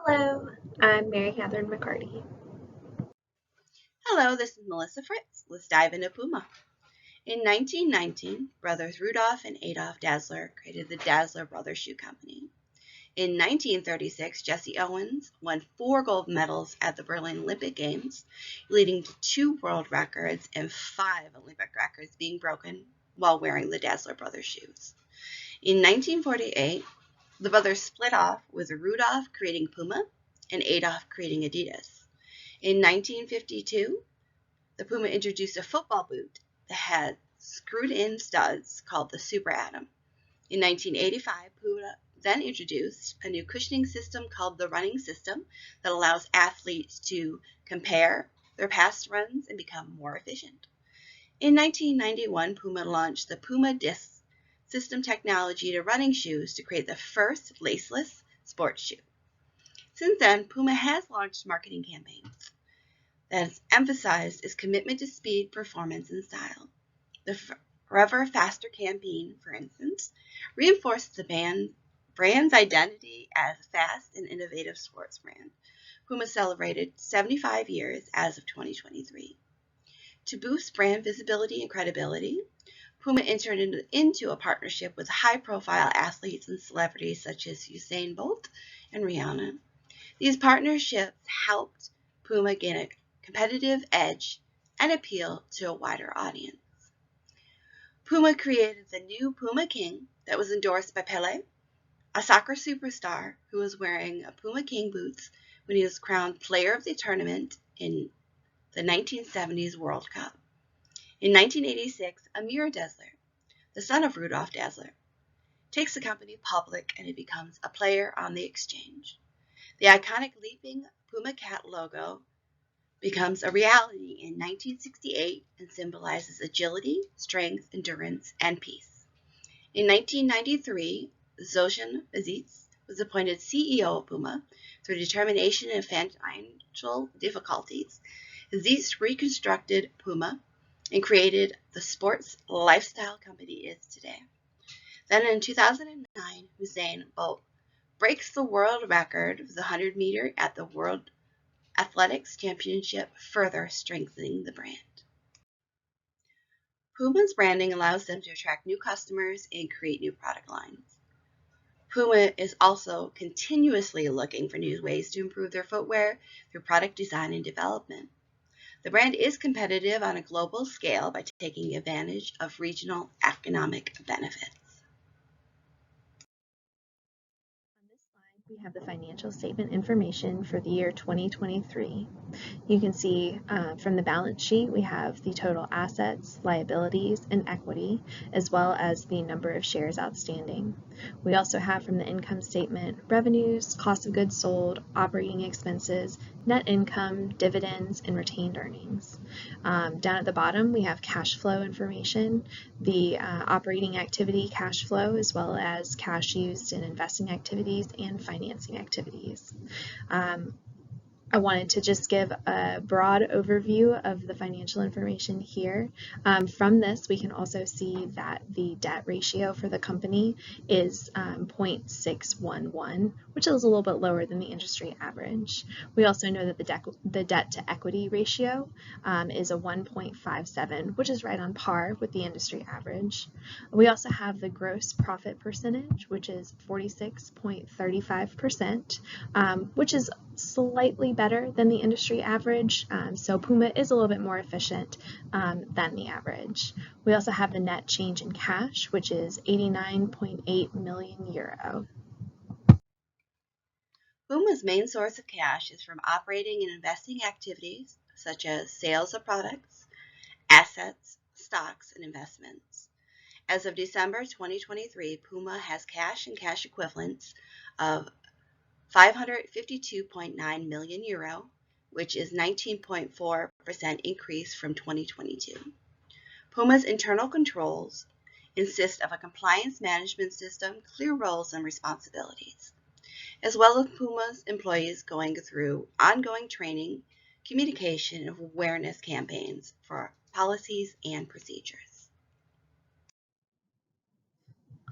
Hello, I'm Mary Catherine McCarty. Hello, this is Melissa Fritz. Let's dive into Puma. In 1919, brothers Rudolf and Adolf Dassler created the Dassler Brothers Shoe Company. In 1936, Jesse Owens won 4 gold medals at the Berlin Olympic Games, leading to 2 world records and 5 Olympic records being broken while wearing the Dassler Brothers shoes. In 1948, the brothers split off, with Rudolf creating Puma and Adolf creating Adidas. In 1952, the Puma introduced a football boot that had screwed-in studs called the Super Atom. In 1985, Puma then introduced a new cushioning system called the running system that allows athletes to compare their past runs and become more efficient. In 1991, Puma launched the Puma Disc system technology to running shoes to create the first laceless sports shoe. Since then, Puma has launched marketing campaigns that has emphasized its commitment to speed, performance, and style. The Forever Faster campaign, for instance, reinforced the brand's identity as a fast and innovative sports brand. Puma celebrated 75 years as of 2023. To boost brand visibility and credibility, Puma entered into a partnership with high-profile athletes and celebrities such as Usain Bolt and Rihanna. These partnerships helped Puma gain a competitive edge and appeal to a wider audience. Puma created the new Puma King that was endorsed by Pelé, a soccer superstar who was wearing a Puma King boots when he was crowned player of the tournament in the 1970s World Cup. In 1986, Amir Dassler, the son of Rudolf Dassler, takes the company public and it becomes a player on the exchange. The iconic leaping Puma cat logo becomes a reality in 1968 and symbolizes agility, strength, endurance, and peace. In 1993, Zoshan Bazitz was appointed CEO of Puma through determination and financial difficulties. Bazitz reconstructed Puma and created the sports lifestyle company it is today. Then in 2009, Usain Bolt breaks the world record of the 100-meter at the World Athletics Championship, further strengthening the brand. Puma's branding allows them to attract new customers and create new product lines. Puma is also continuously looking for new ways to improve their footwear through product design and development. The brand is competitive on a global scale by taking advantage of regional economic benefits. On this slide, we have the financial statement information for the year 2023. You can see from the balance sheet, we have the total assets, liabilities, and equity, as well as the number of shares outstanding. We also have from the income statement revenues, cost of goods sold, operating expenses, net income, dividends, and retained earnings. Down at the bottom, we have cash flow information, the operating activity cash flow, as well as cash used in investing activities and financing activities. I wanted to just give a broad overview of the financial information here. From this, we can also see that the debt ratio for the company is 0.611, which is a little bit lower than the industry average. We also know that the debt to equity ratio is a 1.57, which is right on par with the industry average. We also have the gross profit percentage, which is 46.35%, which is slightly better than the industry average, so Puma is a little bit more efficient than the average. We also have the net change in cash, which is 89.8 million euro. Puma's main source of cash is from operating and investing activities such as sales of products, assets, stocks, and investments. As of December 2023, Puma has cash and cash equivalents of 552.9 million euro, which is 19.4% increase from 2022. Puma's internal controls consist of a compliance management system, clear roles and responsibilities, as well as Puma's employees going through ongoing training, communication, and awareness campaigns for policies and procedures.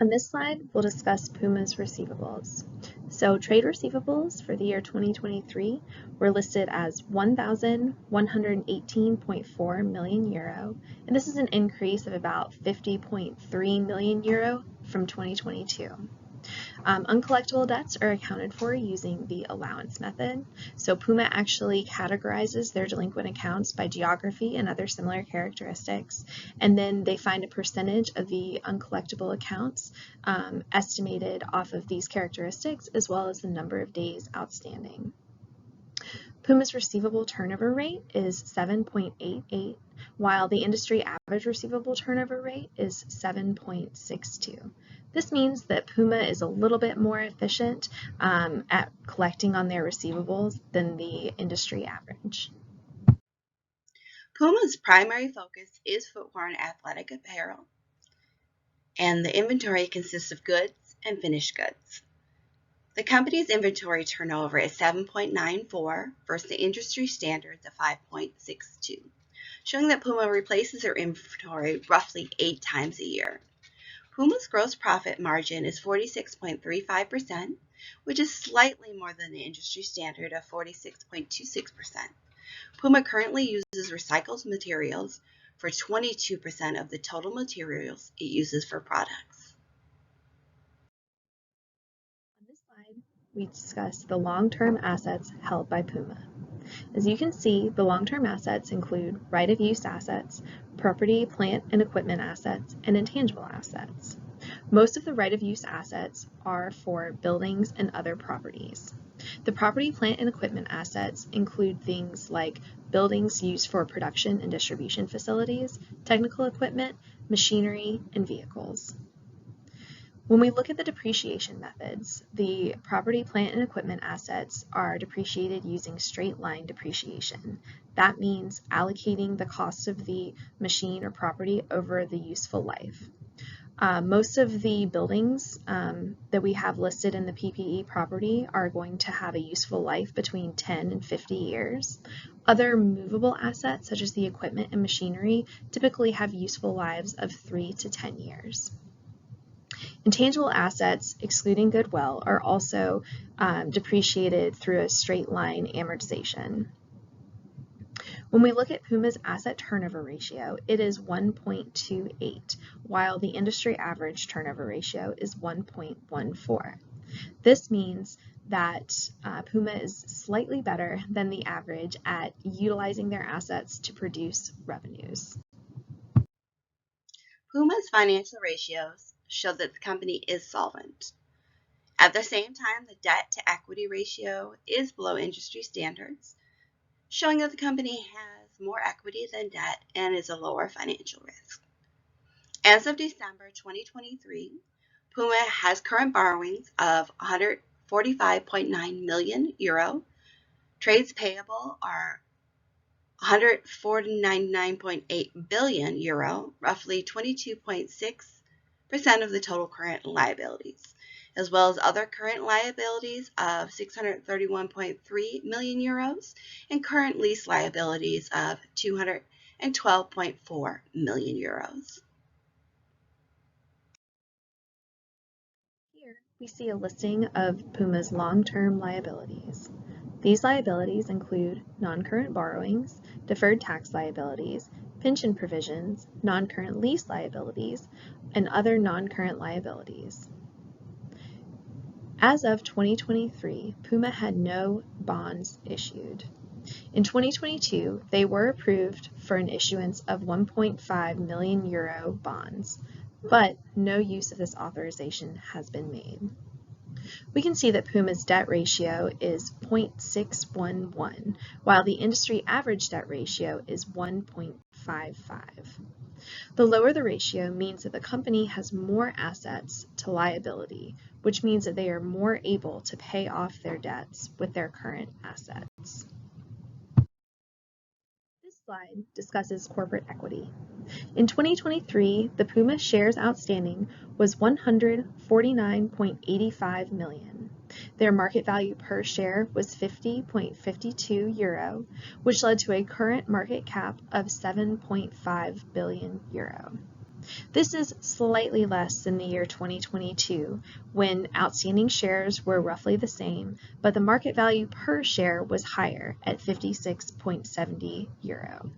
On this slide, we'll discuss Puma's receivables. So trade receivables for the year 2023 were listed as 1,118.4 million euro, and this is an increase of about 50.3 million euro from 2022. Uncollectible debts are accounted for using the allowance method. So Puma actually categorizes their delinquent accounts by geography and other similar characteristics, and then they find a percentage of the uncollectible accounts estimated off of these characteristics, as well as the number of days outstanding. Puma's receivable turnover rate is 7.88, while the industry average receivable turnover rate is 7.62. This means that Puma is a little bit more efficient at collecting on their receivables than the industry average. Puma's primary focus is footwear and athletic apparel, and the inventory consists of goods and finished goods. The company's inventory turnover is 7.94 versus the industry standards of 5.62, showing that Puma replaces their inventory roughly 8 times a year. Puma's gross profit margin is 46.35%, which is slightly more than the industry standard of 46.26%. Puma currently uses recycled materials for 22% of the total materials it uses for products. On this slide, we discuss the long-term assets held by Puma. As you can see, the long-term assets include right-of-use assets, property, plant, and equipment assets, and intangible assets. Most of the right-of-use assets are for buildings and other properties. The property, plant, and equipment assets include things like buildings used for production and distribution facilities, technical equipment, machinery, and vehicles. When we look at the depreciation methods, the property, plant, and equipment assets are depreciated using straight line depreciation. That means allocating the cost of the machine or property over the useful life. Most of the buildings that we have listed in the PPE property are going to have a useful life between 10 and 50 years. Other movable assets, such as the equipment and machinery, typically have useful lives of 3 to 10 years. Intangible assets, excluding goodwill, are also depreciated through a straight line amortization. When we look at Puma's asset turnover ratio, it is 1.28, while the industry average turnover ratio is 1.14. This means that Puma is slightly better than the average at utilizing their assets to produce revenues. Puma's financial ratios show that the company is solvent. At the same time, the debt to equity ratio is below industry standards, showing that the company has more equity than debt and is a lower financial risk. As of December 2023, Puma has current borrowings of 145.9 million euro. Trades payable are 149.8 billion euro, roughly 22.6% of the total current liabilities, as well as other current liabilities of 631.3 million euros and current lease liabilities of 212.4 million euros. Here we see a listing of Puma's long-term liabilities. These liabilities include non-current borrowings, deferred tax liabilities, pension provisions, non-current lease liabilities, and other non-current liabilities. As of 2023, Puma had no bonds issued. In 2022, they were approved for an issuance of 1.5 million euro bonds, but no use of this authorization has been made. We can see that Puma's debt ratio is 0.611, while the industry average debt ratio is 1.55. The lower the ratio means that the company has more assets to liability, which means that they are more able to pay off their debts with their current assets. This slide discusses corporate equity. In 2023, the Puma shares outstanding was 149.85 million. Their market value per share was 50.52 euro, which led to a current market cap of 7.5 billion euro. This is slightly less than the year 2022, when outstanding shares were roughly the same, but the market value per share was higher at 56.70 euro.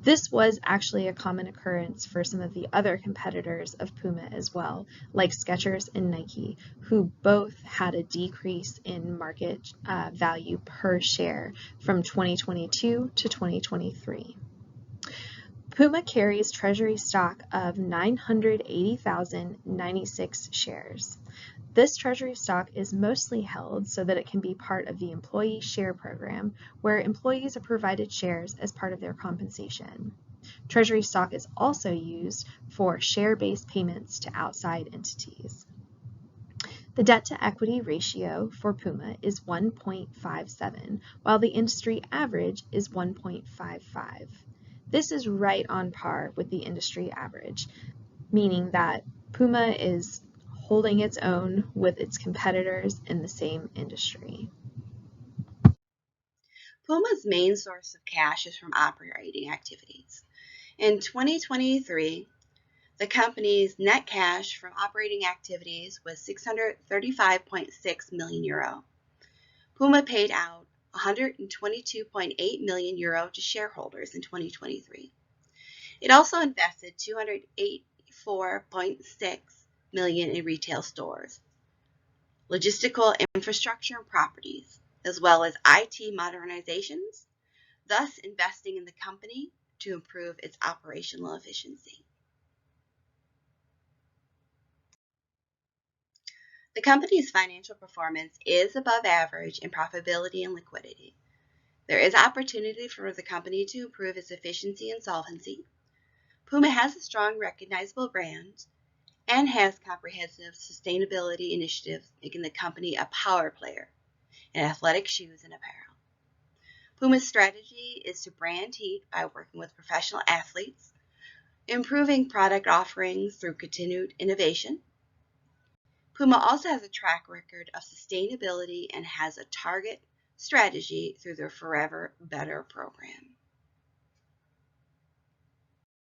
This was actually a common occurrence for some of the other competitors of Puma as well, like Skechers and Nike, who both had a decrease in market value per share from 2022 to 2023. Puma carries treasury stock of 980,096 shares. This treasury stock is mostly held so that it can be part of the employee share program, where employees are provided shares as part of their compensation. Treasury stock is also used for share-based payments to outside entities. The debt-to-equity ratio for Puma is 1.57, while the industry average is 1.55. This is right on par with the industry average, meaning that Puma is holding its own with its competitors in the same industry. Puma's main source of cash is from operating activities. In 2023, the company's net cash from operating activities was 635.6 million euro. Puma paid out 122.8 million euro to shareholders in 2023. It also invested 284.6 million in retail stores, logistical infrastructure and properties, as well as IT modernizations, thus investing in the company to improve its operational efficiency. The company's financial performance is above average in profitability and liquidity. There is opportunity for the company to improve its efficiency and solvency. Puma has a strong, recognizable brand and has comprehensive sustainability initiatives, making the company a power player in athletic shoes and apparel. Puma's strategy is to brand heat by working with professional athletes, improving product offerings through continued innovation. Puma also has a track record of sustainability and has a target strategy through their Forever Better program.